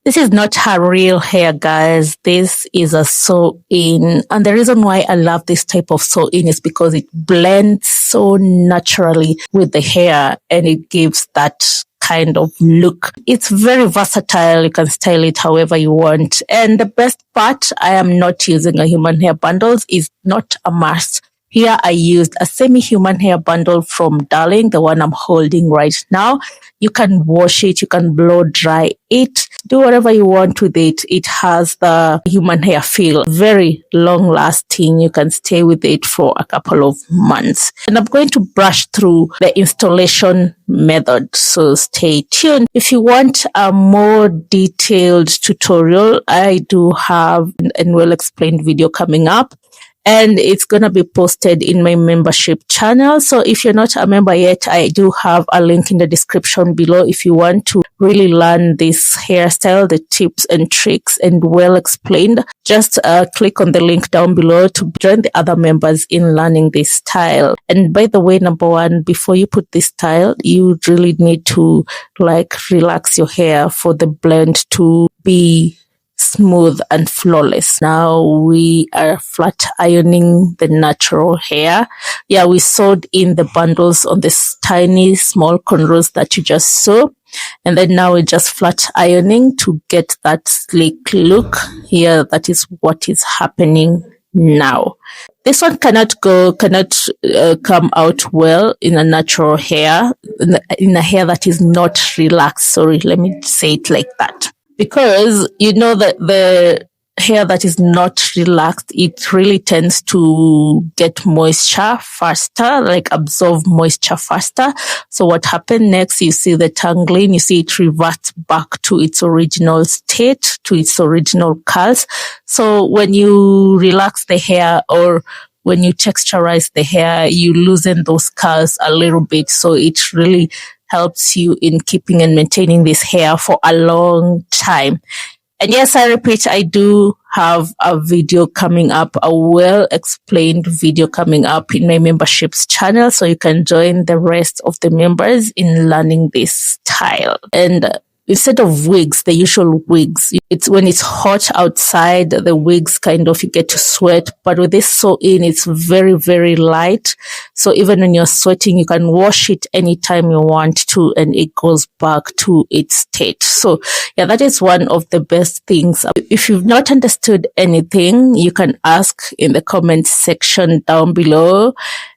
This is not her real hair, guys. This is a sew-in. And the reason why I love this type of sew-in is because it blends so naturally with the hair and it gives that kind of look. It's very versatile. You can style it however you want. And the best part, I am not using a human hair bundles. It's not a must. Here I used a semi-human hair bundle from Darling, the one I'm holding right now. You can wash it, you can blow dry it, do whatever you want with it. It has the human hair feel, very long lasting. You can stay with it for a couple of months. And I'm going to brush through the installation method, so stay tuned. If you want a more detailed tutorial, I do have a well-explained video coming up. And it's going to be posted in my membership channel. So if you're not a member yet, I do have a link in the description below. If you want to really learn this hairstyle, the tips and tricks and well explained, just click on the link down below to join the other members in learning this style. And by the way, number one, before you put this style, you really need to relax your hair for the blend to be smooth and flawless. Now we are flat ironing the natural hair. Yeah, we sewed in the bundles on this tiny small cornrows that you just saw. And then now we're just flat ironing to get that sleek look here. That is what is happening now. This one cannot come out well in a natural hair, in a hair that is not relaxed. Sorry, let me say it like that. Because you know that the hair that is not relaxed, it really tends to get moisture faster, absorb moisture faster. So what happened next, you see the tangling, you see it reverts back to its original state, to its original curls. So when you relax the hair or when you texturize the hair, you loosen those curls a little bit. So it really helps you in keeping and maintaining this hair for a long time. And yes, I repeat, I do have a video coming up, a well-explained video coming up in my memberships channel, so you can join the rest of the members in learning this style. And instead of wigs, the usual wigs, it's when it's hot outside, the wigs you get to sweat. But with this sew-in, it's very, very light. So even when you're sweating, you can wash it anytime you want to, and it goes back to its state. So yeah, that is one of the best things. If you've not understood anything, you can ask in the comment section down below.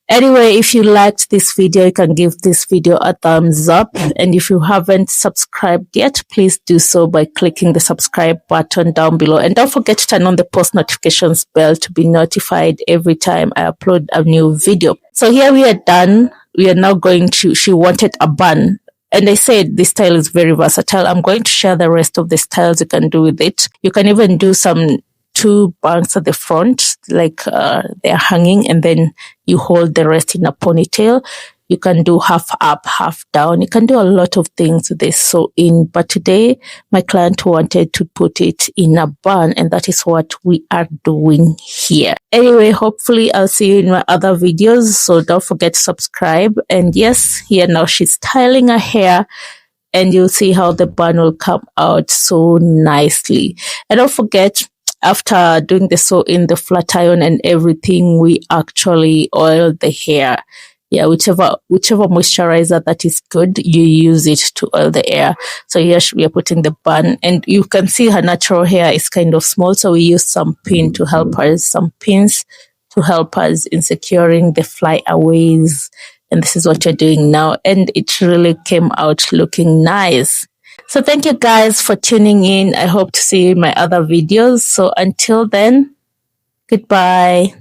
Anyway, if you liked this video, you can give this video a thumbs up. And if you haven't subscribed yet, please do so by clicking the subscribe button down below. And don't forget to turn on the post notifications bell to be notified every time I upload a new video. So here we are done. We are now going to, she wanted a bun. And I said this style is very versatile. I'm going to share the rest of the styles you can do with it. You can even do some 2 buns at the front, they're hanging, and then you hold the rest in a ponytail. You can do half up, half down. You can do a lot of things with this sew-in, but today my client wanted to put it in a bun, and that is what we are doing here. Anyway, hopefully I'll see you in my other videos, so don't forget to subscribe. And yes, here now she's styling her hair, and you'll see how the bun will come out so nicely. And don't forget, after doing the sew-in, the flat iron and everything, we actually oil the hair. Yeah, whichever moisturizer that is good, you use it to oil the hair. So here we are putting the bun, and you can see her natural hair is kind of small, so we use some pins to help us in securing the flyaways. And this is what you're doing now, and it really came out looking nice. So thank you guys for tuning in. I hope to see you in my other videos. So until then, goodbye.